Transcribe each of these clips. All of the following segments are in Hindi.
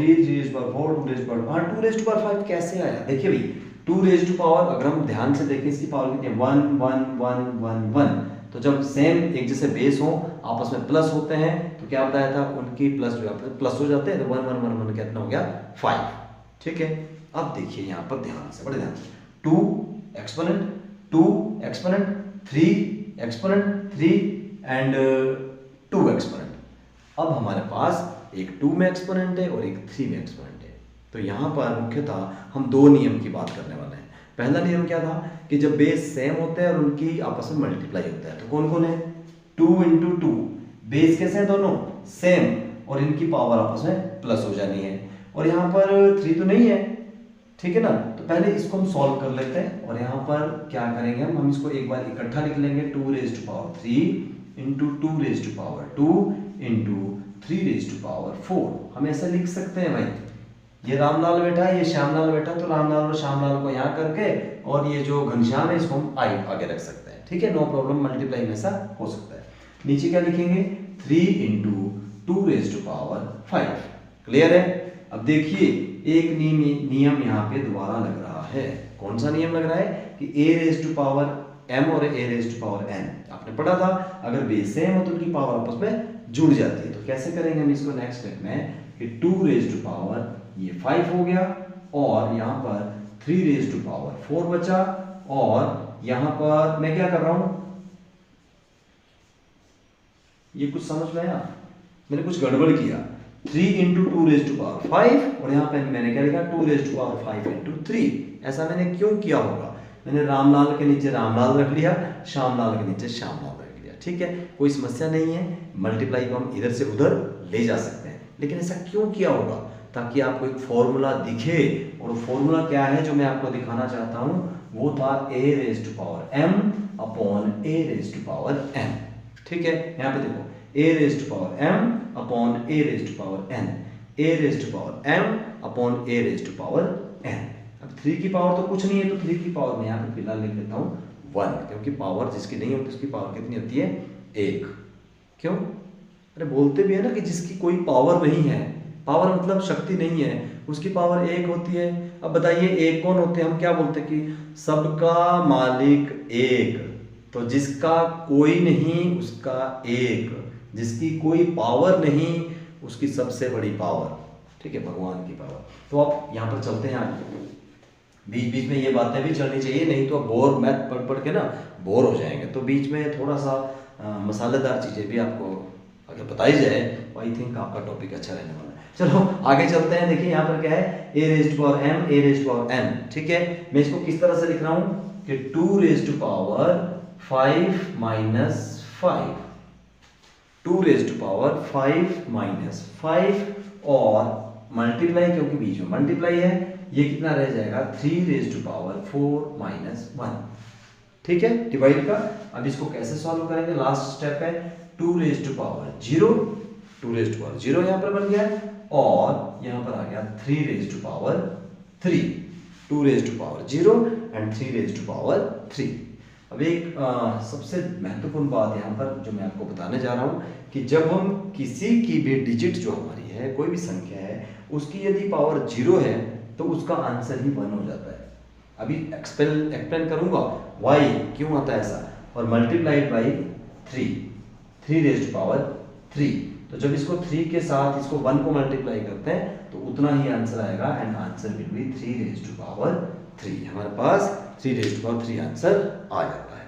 3, 3 raise to power 4, 2 raise to power, हाँ 2 रेज़ टू पावर 5 कैसे आया? देखिए भाई 2 रेज़ टू पावर, अगर हम ध्यान से देखें इसकी पावर कितनी है 1 1 1 1 1, तो जब सेम एक जैसे बेस हो आपस में प्लस होते हैं तो क्या बताया था, उनकी प्लस जो है प्लस हो जाते हैं, तो 1 1 1 1 कितना हो गया 5। ठीक है, अब देखिए यहाँ पर ध्यान से, बड़े ध्यान से, 2 exponent 2 exponent 3 exponent 3 and 2 exponent. अब हमारे पास एक 2 में एक्सपोनेंट है और एक 3 में एक्सपोनेंट है, तो यहाँ पर मुख्यतः हम दो नियम की बात करने वाले हैं। पहला नियम क्या था कि जब बेस सेम होते हैं और उनकी आपस में मल्टीप्लाई होता है, तो कौन कौन है 2 इंटू 2, बेस कैसे हैं दोनों सेम और इनकी पावर आपस में प्लस हो जानी है, और यहाँ पर 3 तो नहीं है, ठीक है ना, तो पहले इसको हम सॉल्व कर लेते हैं और यहाँ पर क्या करेंगे हम इसको एक बार इकट्ठा लिख लेंगे 2 raise to power 3 into 2 raise to power 2 into 3 raise to power 4। हम ऐसे लिख सकते हैं भाई, ये रामलाल बैठा है, ये श्यामलाल बैठा है, तो रामलाल और श्यामलाल को यहाँ करके और ये जो घनश्याम है इसको हम आगे रख सकते हैं। ठीक है, नो प्रॉब्लम, मल्टीप्लाई में ऐसा हो सकता है। नीचे क्या लिखेंगे 3 into 2 raise to power 5। Clear है? अब देखिए एक नियम यहाँ पे दोबारा लग रहा है। कौन सा नियम लग रहा है कि a raise to power m और a raise to power n, आपने पढ़ा था अगर बेस सेम हो तो उनकी पावर आपस में जुड़ जाती है। तो कैसे करेंगे हम इसको नेक्स्ट स्टेप में कि 2 रेज़ टू पावर ये 5 हो गया और यहाँ पर 3 रेज़ टू पावर 4 बचा, और यहाँ पर मैं क्या कर रहा हूँ, ये कुछ समझ में आया, मैंने कुछ गड़बड़ किया, 3 इंटू 2 रेज़ टू पावर 5 और यहाँ पे मैंने क्या लिखा 2 रेज़ टू पावर 5 इंटू 3। ऐसा मैंने क्यों किया होगा, मैंने रामलाल के नीचे रामलाल रख लिया, श्यामलाल के नीचे श्यामलाल रख लिया। ठीक है, कोई समस्या नहीं है, मल्टीप्लाई को हम इधर से उधर ले जा सकते हैं, लेकिन ऐसा क्यों किया होगा ताकि आपको एक फॉर्मूला दिखे, और फॉर्मूला क्या है जो मैं आपको दिखाना चाहता हूँ, वो था a raise to power m upon a raise to power n। ठीक है, यहाँ पे देखो a raise to power m upon a raise to power n, a raise to power m upon a raise to power n। अब 3 की पावर तो कुछ नहीं है, तो 3 की पावर मैं यहाँ पे फिलहाल लिख देता हूँ 1, क्योंकि पावर जिसकी नहीं होती उसकी पावर कितनी होती है 1। क्यों? अरे बोलते भी है ना कि जिसकी कोई पावर नहीं है, पावर मतलब शक्ति नहीं है, उसकी पावर 1 होती है। अब बताइए 1 कौन होते हैं, हम क्या बोलते हैं कि सबका मालिक 1, तो जिसका कोई नहीं उसका 1, जिसकी कोई पावर नहीं उसकी सबसे बड़ी पावर। ठीक है, भगवान की पावर। तो आप यहाँ पर चलते हैं आगे, बीच बीच में ये बातें भी चलनी चाहिए, नहीं तो बोर मैथ पढ़ पढ़ के ना बोर हो जाएंगे। तो बीच में थोड़ा सा मसालेदार चीज़ें भी आपको अगर बताई जाए तो आई थिंक आपका टॉपिक अच्छा रहने वाला है। चलो आगे चलते हैं। देखिए यहाँ पर क्या है a raise to power m, a raise to power n। ठीक है, मैं इसको किस तरह से लिख रहा हूँ कि 2 raise to power 5 minus 5, 2 raise to power 5 minus 5 और मल्टीप्लाई, क्योंकि बीच में मल्टीप्लाई है, ये कितना रह जाएगा 3 रेज़ टू पावर 4 माइनस 1। ठीक है, डिवाइड का। अब इसको कैसे सॉल्व करेंगे, लास्ट स्टेप है 2 raise to power 0, 2 raise to power 0 यहाँ पर बन गया, और यहाँ पर आ गया 3 raise to power 3, 2 raise to power 0 and 3 raise to power 3। अब एक सबसे महत्वपूर्ण बात यहाँ पर जो मैं आपको बताने जा रहा हूँ कि जब हम किसी की भी डिजिट जो हमारी है, कोई भी संख्या है, उसकी यदि पावर 0 है तो उसका आंसर ही 1 हो जाता है। अभी एक्सप्लेन करूँगा वाई क्यों आता है ऐसा, और multiplied by 3 raise to power 3। तो जब इसको 3 के साथ इसको 1 को मल्टीप्लाई करते हैं तो उतना ही आंसर आएगा, and answer will be 3 raise to power 3। हमारे पास 3 रेज़ टू पावर 3 आंसर आ जाता है।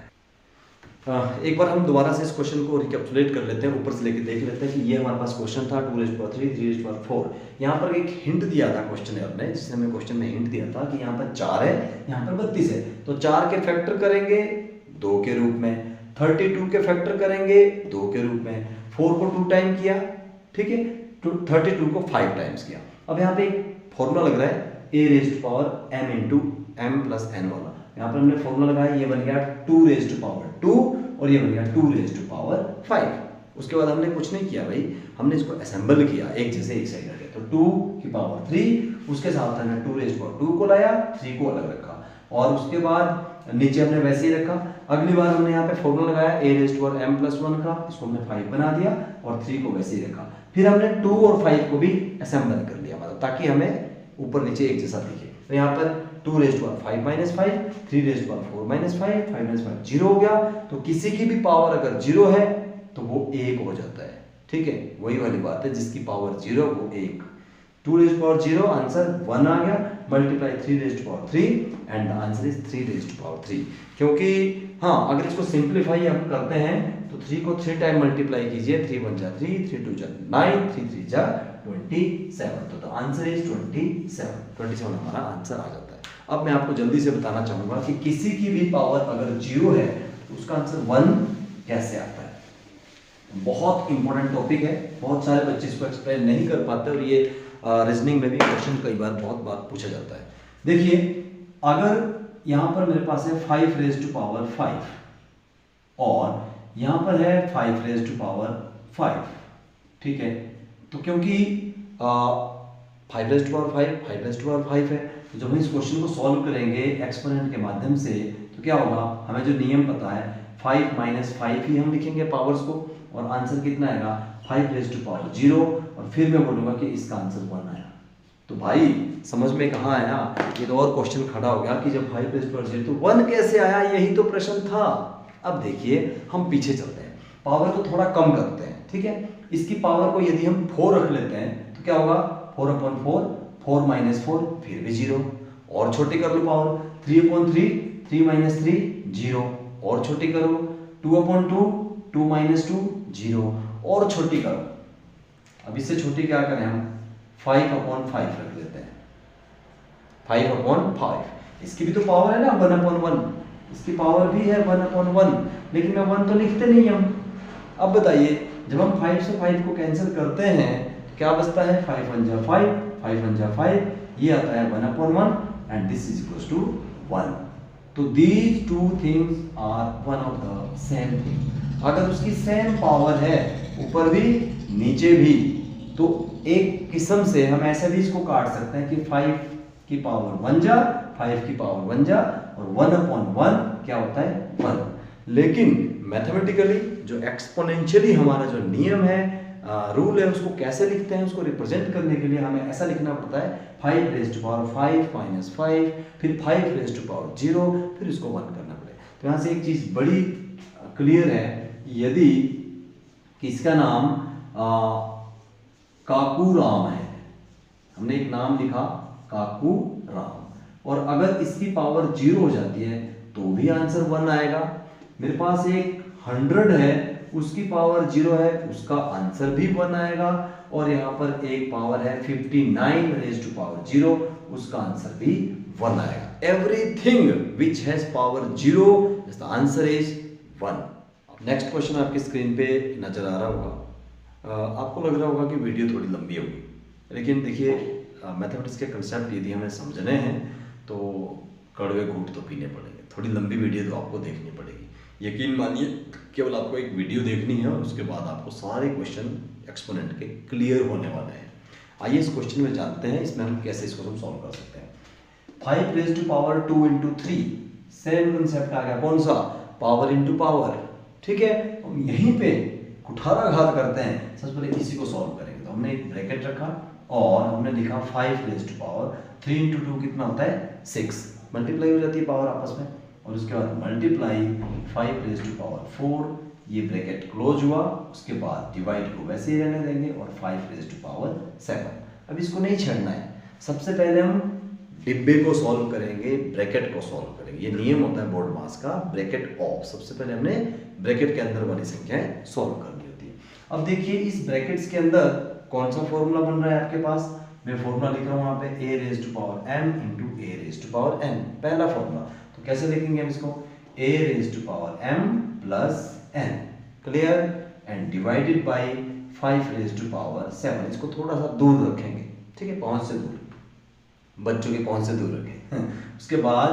एक बार हम दोबारा से इस क्वेश्चन को रिकैप्चुलेट कर लेते हैं, ऊपर से लेके देख लेते हैं कि ये हमारे पास क्वेश्चन था 2 raise to power 3, 3 raise to power 4। यहाँ पर एक हिंट दिया था क्वेश्चन ने, जिसने हमें क्वेश्चन में हिंट दिया था कि यहाँ पर 4 है, यहाँ पर 32 है, तो 4 के फैक्टर करेंगे 2 के रूप में, 32 के फैक्टर करेंगे 2 के रूप में, 4 को 2 टाइम किया, ठीक है, 32 को 5 टाइम्स किया। अब यहाँ पे एक फॉर्मूला लग रहा है a raise to power m into m plus n वाला, यहाँ पर हमने फॉर्मूला लगाया, ये बन गया 2 रेज़ टू पावर 2 और ये बन गया 2 रेज़ टू पावर 5। उसके बाद हमने कुछ नहीं किया भाई, हमने इसको असेंबल किया एक जैसे एक साइड रखे, तो 2 की पावर 3, उसके साथ हमने 2 रेज़ टू पावर 2 को लाया, 3 को अलग रखा, और उसके बाद नीचे हमने वैसे ही रखा। अगली बार हमने यहाँ पे फॉर्मूला लगाया a raise to power m plus 1 का, इसको हमने 5 बना दिया और 3 को वैसे ही रखा। फिर हमने 2 और 5 को भी असेंबल कर लिया, मतलब ताकि हमें ऊपर नीचे एक जैसा दिखे। तो यहाँ पर 2 raise to power 5 minus 5, 3 raise to power 4 minus 5, 5 minus 5 zero हो गया। तो किसी की भी पावर अगर जीरो है तो वो 1 हो जाता है, ठीक है, वही वाली बात है, जिसकी पावर जीरो वो 1। 2 रेज़ टू पावर 0 आंसर 1 आ गया, multiply 3 raise to power 3 and the answer is 3 raise to power 3। क्योंकि हाँ, अगर इसको सिंप्लीफाई हम करते हैं तो 3 को 3 टाइम मल्टीप्लाई कीजिए, 3 1 जा 3, 3 2 जा 9, 3 3 जा 27, तो द आंसर इज 27 हमारा आंसर आ जाता है। अब मैं आपको जल्दी से बताना चाहूंगा कि किसी की भी पावर अगर 0 है तो उसका आंसर 1 कैसे आता है। बहुत इंपॉर्टेंट टॉपिक है, बहुत सारे बच्चे इसको एक्सप्लेन नहीं कर पाते और ये रीजनिंग में भी क्वेश्चन कई बार बहुत बार पूछा जाता है। देखिए, अगर यहाँ पर मेरे पास है 5 रेज़ टू पावर 5 और यहाँ पर है 5 रेज़ टू पावर 5, ठीक है, तो क्योंकि 5 raise to power 5 raise to power 5 है, तो जब हम इस क्वेश्चन को सॉल्व करेंगे एक्सपोनेंट के माध्यम से तो क्या होगा, हमें जो नियम पता है 5 माइनस 5 ही हम लिखेंगे पावर्स को, और आंसर कितना आएगा 5 रेज़ टू पावर 0, और फिर मैं बोलूँगा कि इसका आंसर 1 आया। तो भाई समझ में कहाँ आया, ये तो और क्वेश्चन खड़ा हो गया कि जब 5 रेज़ टू पावर 0 तो 1 कैसे आया, यही तो प्रश्न था। अब देखिए हम पीछे चलते हैं, पावर को थोड़ा कम करते हैं, ठीक है, इसकी पावर को यदि हम 4 रख लेते हैं तो क्या होगा, 4/4, 4 माइनस 4 फिर भी 0, और छोटी कर लो पावर, 3/3, 3 माइनस 3 0, और छोटी करो, 2/2, 2 माइनस 2 0, और छोटी करो। अब इससे छोटी क्या करें हम, 5/5 रख लेते हैं, 5/5, इसकी भी तो पावर है ना 1/1, इसकी पावर भी है 1/1, लेकिन मैं 1 तो लिखते नहीं हम। अब बताइए, जब हम 5 से 5 को कैंसिल करते हैं तो क्या बचता है, 5 1 जा 5, 5 1 जा 5, ये आता है 1/1 and this is equals to 1। तो these two things are one of the same thing. अगर उसकी सेम पावर है ऊपर भी नीचे भी, तो एक किस्म से हम ऐसे भी इसको काट सकते हैं कि 5 की पावर 1 जा, 5 की पावर 1 जा, और 1/1 क्या होता है 1। लेकिन मैथमेटिकली जो एक्सपोनेंशियली हमारा जो नियम है, रूल है, उसको कैसे लिखते हैं, उसको रिप्रेजेंट करने के लिए हमें ऐसा लिखना पड़ता है 5 रेज़ टू पावर 5 माइनस 5, फिर 5 रेज़ टू पावर 0, फिर इसको 1 करना पड़ेगा। तो यहाँ से एक चीज़ बड़ी क्लियर है, यदि किसका नाम काकू राम है, हमने एक नाम लिखा काकू राम, और अगर इसकी पावर 0 हो जाती है तो भी आंसर 1 आएगा। मेरे पास एक 100 है, उसकी पावर 0 है, उसका आंसर भी 1 आएगा, और यहाँ पर एक पावर है 59 रेज़ टू पावर 0, उसका आंसर भी 1 आएगा। Everything which has power 0 the answer is 1। Next question आपकी स्क्रीन पे नजर आ रहा होगा। आपको लग रहा होगा कि वीडियो थोड़ी लंबी होगी, लेकिन देखिए मैथमेटिक्स के कंसेप्ट यदि हमें समझने हैं तो कड़वे घूंट तो पीने पड़ेंगे, थोड़ी लंबी वीडियो तो आपको देखनी पड़ेगी। यकीन मानिए, केवल आपको एक वीडियो देखनी है और उसके बाद आपको सारे क्वेश्चन एक्सपोनेंट के क्लियर होने वाले हैं। आइए इस क्वेश्चन में जानते हैं, इसमें हम कैसे इसको हम सॉल्व कर सकते हैं। 5 raise to power 2 into 3, same concept आ गया, कौन सा, पावर इंटू पावर, ठीक है। हम यहीं पे कुठाराघात करते हैं, सबसे पहले इसी को सॉल्व करेंगे। तो हमने एक ब्रैकेट रखा और हमने लिखा 5 रेज़ टू पावर 3 इंटू 2 कितना होता है 6, मल्टीप्लाई हो जाती है पावर आपस में, और उसके बाद मल्टीप्लाई 5 रेज़ टू पावर 4, ये ब्रैकेट क्लोज हुआ, उसके बाद डिवाइड को वैसे ही रहने देंगे, और 5 रेज़ टू पावर 7। अब इसको नहीं छेड़ना है, सबसे पहले हम डिब्बे को सॉल्व करेंगे, ब्रैकेट को सॉल्व करेंगे। ये नियम होता है बोर्ड मास का, ब्रैकेट ऑफ, सबसे पहले हमने ब्रैकेट के अंदर वाली संख्याएं सॉल्व करनी होती है। अब देखिए इस ब्रैकेट्स के अंदर कौन सा फॉर्मूला बन रहा है आपके पास, मैं फॉर्मूला लिख रहा हूँ यहाँ पे a raise to power m into a raise to power n, पहला फॉर्मूला। तो कैसे लिखेंगे हम इसको, a raise to power m plus n, clear, and divided by 5 raise to power 7। इसको थोड़ा सा दूर रखेंगे, ठीक है, पहुंच से दूर, बच्चों की पहुंच से दूर रखें। उसके बाद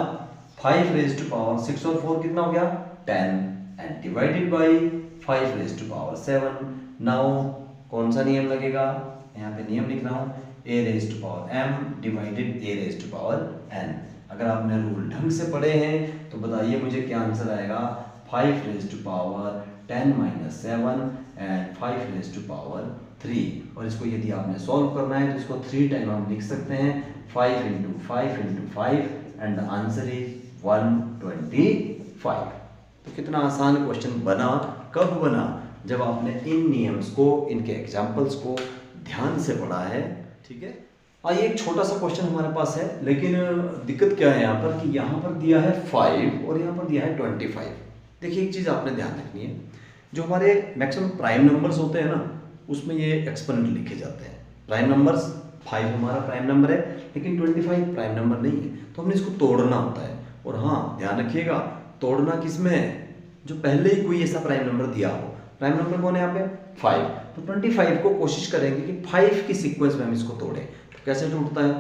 5 रेज़ टू पावर 6 और 4 कितना हो गया 10, and divided by 5 raise to power 7। Now कौन सा नियम लगेगा, यहाँ पे नियम लिख रहा हूँ, a raise to power m divided a raise to power n। अगर आपने रूल ढंग से पढ़े हैं तो बताइए मुझे क्या आंसर आएगा, 5 raise to power 10 minus 7 and 5 raise to power 3 और इसको यदि आपने सॉल्व करना है तो इसको 3 टाइम हम लिख सकते हैं 5 into 5 into 5 and the answer is 125। तो कितना आसान क्वेश्चन बना, कब बना? जब आपने इन नियम्स को, इनके एग्जाम्पल्स को ध्यान से पढ़ा है। ठीक है, आइए एक छोटा सा क्वेश्चन हमारे पास है, लेकिन दिक्कत क्या है यहाँ पर कि यहाँ पर दिया है 5 और यहाँ पर दिया है 25। देखिए एक चीज़ आपने ध्यान रखनी है, जो हमारे मैक्सिमम प्राइम नंबर्स होते हैं ना, उसमें ये एक्सपोनेंट लिखे जाते हैं। प्राइम नंबर्स 5 हमारा प्राइम नंबर है, लेकिन 25 प्राइम नंबर नहीं है, तो हमने इसको तोड़ना होता है। और हाँ ध्यान रखिएगा, तोड़ना किस में है? जो पहले ही कोई ऐसा प्राइम नंबर दिया हो। प्राइम नंबर कौन है यहाँ पे? 5। तो 25 को कोशिश करेंगे कि 5 की सीक्वेंस में हम इसको तोड़ें। तो कैसे टूटता है?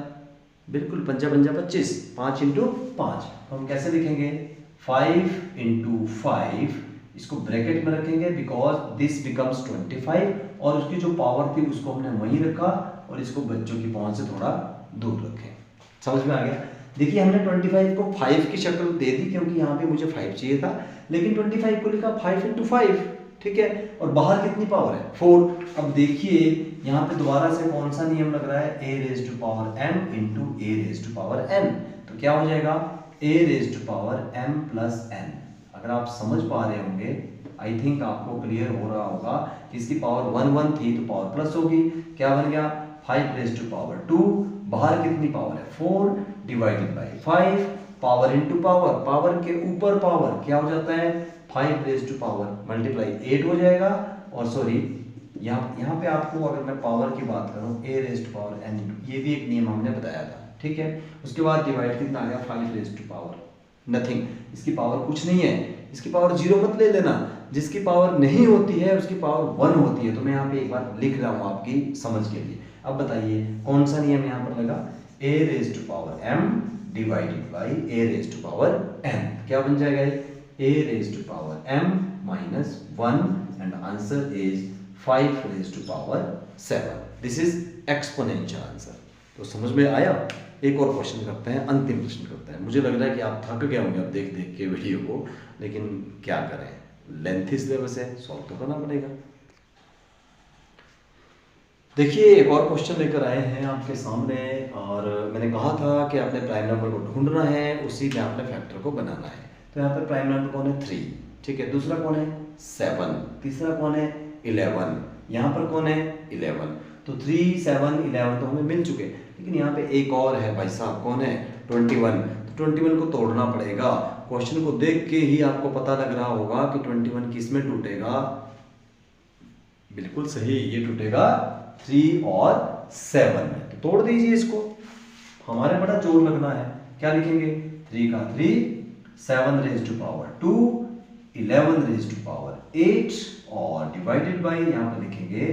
बिल्कुल 5 पंजा 25, 5 इंटू 5। तो हम कैसे लिखेंगे? 5 इंटू 5, इसको ब्रैकेट में रखेंगे बिकॉज दिस बिकम्स 25, और उसकी जो पावर थी उसको हमने वहीं रखा और इसको बच्चों की पहुंच से थोड़ा दूर रखें। समझ में आ गया? देखिए हमने 25 को 5 की शक्ल दे दी क्योंकि यहाँ पे मुझे 5 चाहिए था, लेकिन 25 को लिखा 5 इंटू 5। ठीक है, और बाहर कितनी पावर है? 4। अब देखिए यहाँ पे दोबारा से कौन सा नियम लग रहा है? a raise to power m into a raise to power n। तो क्या हो जाएगा? a raise to power m plus n। अगर आप समझ पा रहे होंगे, आई थिंक आपको क्लियर हो रहा होगा कि इसकी पावर 1 1 थी तो पावर प्लस होगी। क्या बन गया? 5 रेज टू पावर 2। बाहर कितनी पावर है? 4 divided by 5, power into power, power के ऊपर पावर क्या हो जाता है? 5 रेज टू पावर मल्टीप्लाई 8 हो जाएगा। और सॉरी यहाँ पे आपको अगर मैं पावर की बात करूँ a raise to power n, ये भी एक नियम हमने बताया था। ठीक है, उसके बाद डिवाइड कितना आ गया? 5 रेज टू पावर नथिंग। इसकी पावर कुछ नहीं है, इसकी पावर 0 मत ले लेना। जिसकी पावर नहीं होती है उसकी पावर 1 होती है। तो मैं यहाँ पे एक बार लिख रहा हूँ आपकी समझ के लिए। अब बताइए कौन सा नियम यहाँ पर लगा? a raise to power m divided by a raise to power n। क्या बन जाएगा? a raise to power m minus 1 and answer is 5 raise to power 7। This is exponential answer. तो समझ में आया? एक और क्वेश्चन करते हैं, अंतिम प्रश्न करते हैं। मुझे लग रहा है कि आप थक गए होंगे अब देख देख के वीडियो को, लेकिन क्या करें, लेंथी सिलेबस है, सॉल्व तो करना पड़ेगा। देखिए एक और क्वेश्चन लेकर आए हैं आपके सामने, और मैंने कहा था कि आपने प्राइम नंबर को ढूंढना है, उसी में आपने फैक्टर को बनाना है। तो यहाँ पर प्राइम नंबर कौन है? 3। ठीक है, दूसरा कौन है? 7। तीसरा कौन है? 11। यहाँ पर कौन है? 11। तो 3 7 11 तो हमें मिल चुके, लेकिन यहाँ पे एक और है भाई साहब, कौन है? 21। तो 21 को तोड़ना पड़ेगा। क्वेश्चन को देख के ही आपको पता लग रहा होगा कि 21 किस में टूटेगा। बिल्कुल सही, ये टूटेगा 3 और 7 में। तो तोड़ दीजिए इसको, हमारे बड़ा जोर लगना है। क्या लिखेंगे? 3 का 3, 7 raise to power 2, 11 raise to power 8 और डिवाइडेड बाई यहाँ पर लिखेंगे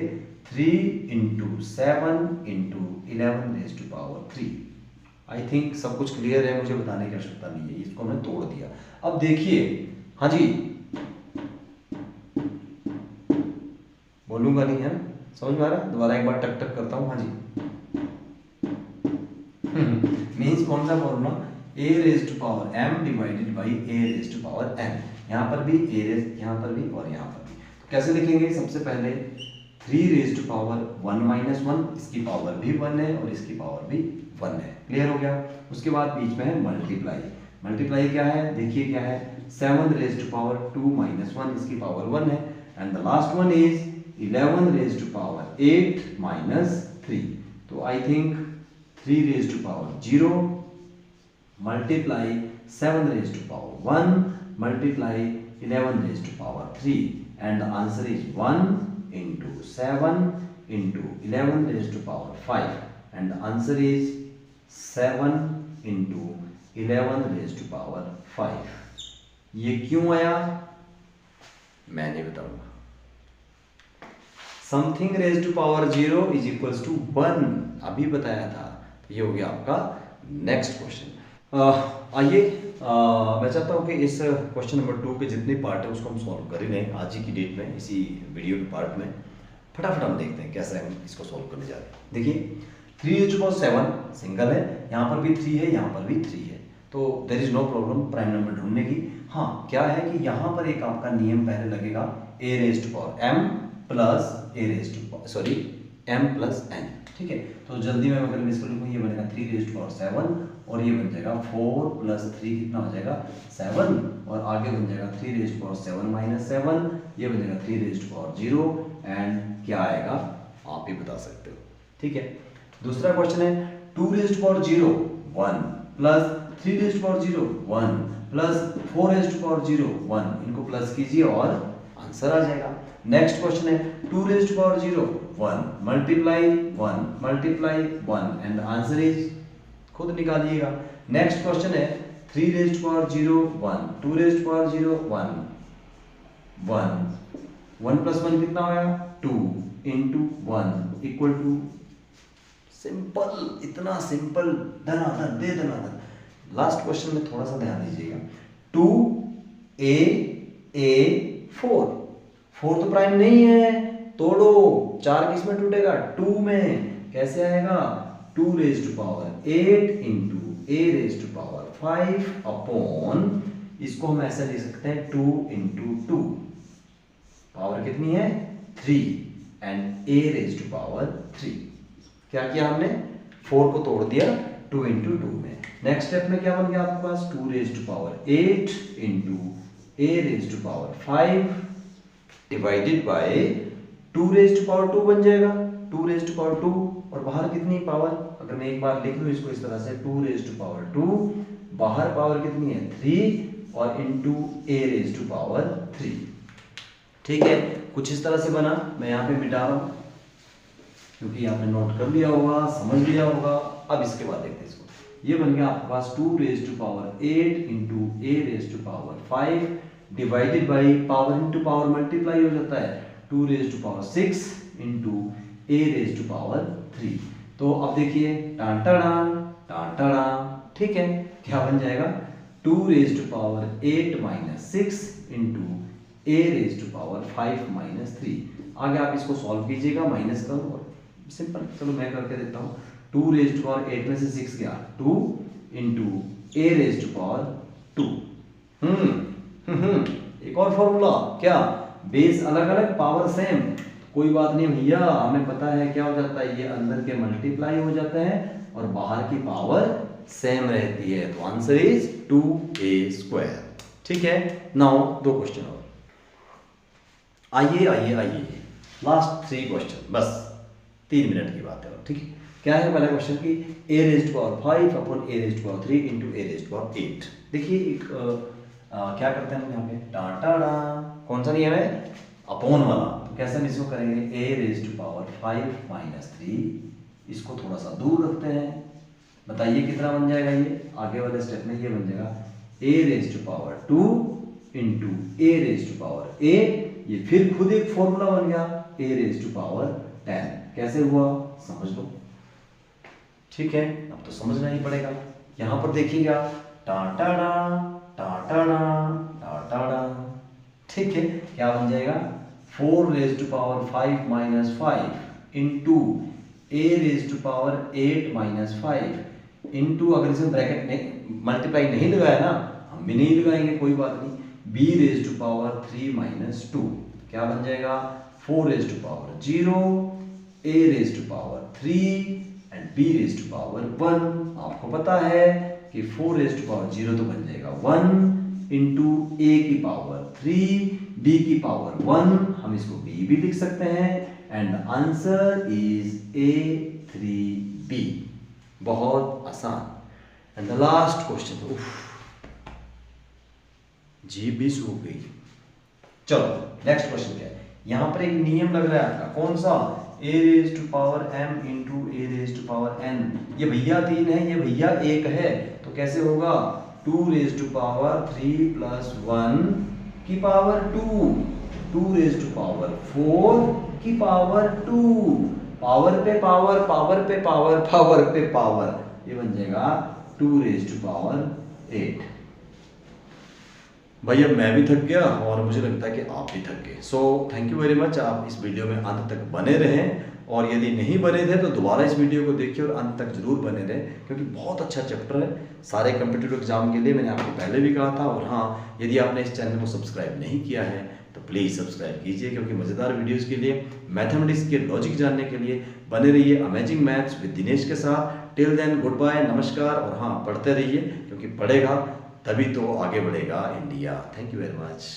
3 into 7 into 11 raise to power 3। I think सब कुछ क्लियर है, मुझे बताने की आवश्यकता नहीं है। इसको हमने तोड़ दिया। अब देखिए, हाँ जी बोलूंगा नहीं है ना, समझ में आ रहा है? दोबारा एक बार टक टक करता हूँ। हाँ जी मीन्स कौन सा formula? a raise to power m divided by a raise to power n। यहाँ पर भी a रेज, यहाँ पर भी और यहाँ पर भी। तो कैसे लिखेंगे? सबसे पहले 3 रेज टू पावर 1 माइनस 1, इसकी पावर भी 1 है और इसकी पावर भी 1 है। क्लियर हो गया? उसके बाद बीच में है मल्टीप्लाई। मल्टीप्लाई क्या है? देखिए क्या है? 7 रेज टू पावर 2 माइनस 1, इसकी पावर 1 है। And the last one is 11 raise to power 8 minus 3। तो I think 3 raise to power 0 multiply 7 raise to power 1 multiply 11 raised to power 3 and the answer is 1 into 7 into 11 raised to power 5 and the answer is 7 into 11 raised to power 5। ये क्यों आया मैं नहीं बताऊंगा। Something raise to power 0 is equals to 1 अभी बताया था। तो ये हो गया आपका नेक्स्ट क्वेश्चन। आइए मैं चाहता हूँ कि इस क्वेश्चन नंबर 2 के जितने पार्ट है उसको हम सॉल्व कर ही लें आज ही की डेट में, इसी वीडियो के पार्ट में। फटाफट हम देखते हैं कैसे हम इसको सॉल्व करने जा रहे हैं। देखिए 3/7 सिंगल है, यहाँ पर भी 3 है, यहाँ पर भी 3 है, तो there is no problem prime number ढूंढने की। हाँ क्या है कि यहाँ पर एक आपका नियम पहले लगेगा a raise to power m plus a raise to sorry m plus n। ठीक है, तो जल्दी में अगर मैं इसको लिखूँ, ये बनेगा 3 रेज़ टू पावर 7 और ये बन जाएगा 4 प्लस 3 कितना हो जाएगा 7, और आगे बन जाएगा 3 रेज़ टू पावर 7 माइनस 7, ये बन जाएगा 3 रेज़ टू पावर 0 एंड क्या आएगा आप ही बता सकते हो। ठीक है, दूसरा क्वेश्चन है 2 raise to power 0 1 plus 3 raise to power 0 1 plus 4 raise to power 0 1, इनको प्लस कीजिए और आंसर आ जाएगा। नेक्स्ट क्वेश्चन है 2 raise to power 0 1 multiply 1 and answer is, खुद निकालिएगा। नेक्स्ट क्वेश्चन है 3 raise to power 0 1 2 raise to power 0 1 plus 1 कितना होगा 2 इंटू 1 इक्वल टू, सिंपल, इतना सिंपल, धनाधन दे धनाधन। लास्ट क्वेश्चन में थोड़ा सा ध्यान दीजिएगा, 2a 4 तो प्राइम नहीं है, तोड़ो, 4 किस में टूटेगा 2 में, कैसे आएगा 2 raise to power 8 into a raise to power 5 upon, इसको हम ऐसा लिख सकते हैं 2 इंटू 2, पावर कितनी है 3 and a raise to power 3। क्या किया हमने, 4 को तोड़ दिया 2 इंटू 2 में। नेक्स्ट स्टेप में क्या बन गया आपके पास 2 raise to power 8 into a raise to power 5 divided by 2 raise to power 2 बन जाएगा, 2 रेज़ टू पावर 2, और बाहर कितनी पावर, अगर मैं एक बार लिख लूँ इसको इस तरह से 2 रेज़ टू पावर 2, बाहर पावर कितनी है 3 और into a raise to power 3। ठीक है, कुछ इस तरह से बना, मैं यहाँ पे मिटा रहा हूँ क्योंकि आपने नोट कर लिया होगा, समझ लिया होगा। अब इसके बाद देखते हैं इसको, ये बन गया आपके पास 2 raise to power 8 into a raise to power 5 divided by, power into power multiply हो जाता है, 2 raise to power 6 into a raise to power 3। तो अब देखिए टांटाड़ा, ठीक है, क्या बन जाएगा 2 raise to power 8 minus 6 into a raise to power 5 minus 3। आगे आप इसको सॉल्व कीजिएगा, माइनस करो, सिंपल, चलो मैं करके देता हूँ। 2 रेज़ टू पावर 8 में से 6 गया 2 into a raise to power 2। एक और फॉर्मूला, क्या, बेस अलग अलग पावर सेम, कोई बात नहीं भैया, हमें पता है क्या हो जाता है, ये अंदर के मल्टीप्लाई हो जाते हैं और बाहर की पावर सेम रहती है, तो आंसर इज 2a²। ठीक है, नाउ 2 क्वेश्चन और, आइए लास्ट 3 क्वेश्चन, बस 3 मिनट की बात है। ठीक है, क्या है पहला क्वेश्चन की a raise to power 5 upon a raise to power 3 into a raise to power 8। देखिए एक क्या करते हैं हम यहाँ पे, टाटा, कौन सा नियम है, अपॉन वाला, तो कैसे हम इसको करेंगे, a raise to power 5 minus 3, इसको थोड़ा सा दूर रखते हैं, बताइए कितना बन जाएगा, ये आगे वाले स्टेप में ये बन जाएगा a raise to power 2 into a raise to power 8, ये फिर खुद एक फॉर्मूला बन गया a रेज़ टू पावर 10। कैसे हुआ समझ लो। ठीक है, अब तो समझना ही पड़ेगा। यहां पर देखिएगा टाटाड़ा, ठीक है, क्या बन जाएगा 4 raise to power 5 minus 5 into a raise to power 8 minus 5 into, अगर इसे ब्रैकेट नहीं मल्टीप्लाई नहीं लगाया ना, हम भी नहीं लगाएंगे कोई बात नहीं, b raise to power 3 minus 2, क्या बन जाएगा 4 raise to power 0 a raise to power 3 and b raise to power 1। आपको पता है कि 4 रेज़ टू पावर 0 तो बन जाएगा 1 इंटू a की पावर 3 b की पावर 1, हम इसको b भी लिख सकते हैं एंड आंसर इज a3b। बहुत आसान। एंड द लास्ट क्वेश्चन, जीभ भी सूख गई। चलो नेक्स्ट क्वेश्चन क्या है, यहां पर एक नियम लग रहा है आपका, कौन सा, a raise to power m into a raise to power n। ये भैया 3 है, ये भैया 1 है, तो कैसे होगा 2 रेज़ टू पावर 3 प्लस 1 की पावर 2, 2 रेज़ टू पावर 4 की पावर 2, पावर पे पावर, पावर पे पावर, पावर पे पावर, ये बन जाएगा 2 रेज़ टू पावर 8। भाई अब मैं भी थक गया और मुझे लगता है कि आप भी थक गए। So thank you very much, आप इस वीडियो में अंत तक बने रहें, और यदि नहीं बने थे तो दोबारा इस वीडियो को देखिए और अंत तक जरूर बने रहें, क्योंकि बहुत अच्छा चैप्टर है सारे कम्पिटिटिव एग्जाम के लिए, मैंने आपको पहले भी कहा था। और हाँ, यदि आपने इस चैनल को सब्सक्राइब नहीं किया है तो प्लीज़ सब्सक्राइब कीजिए, क्योंकि मज़ेदार वीडियोज़ के लिए, मैथमेटिक्स के लॉजिक जानने के लिए बने रहिए अमेजिंग मैथ्स विद दिनेश के साथ। टिल देन गुड बाय, नमस्कार। और हाँ, पढ़ते रहिए, क्योंकि पढ़ेगा तभी तो आगे बढ़ेगा India. Thank you very much.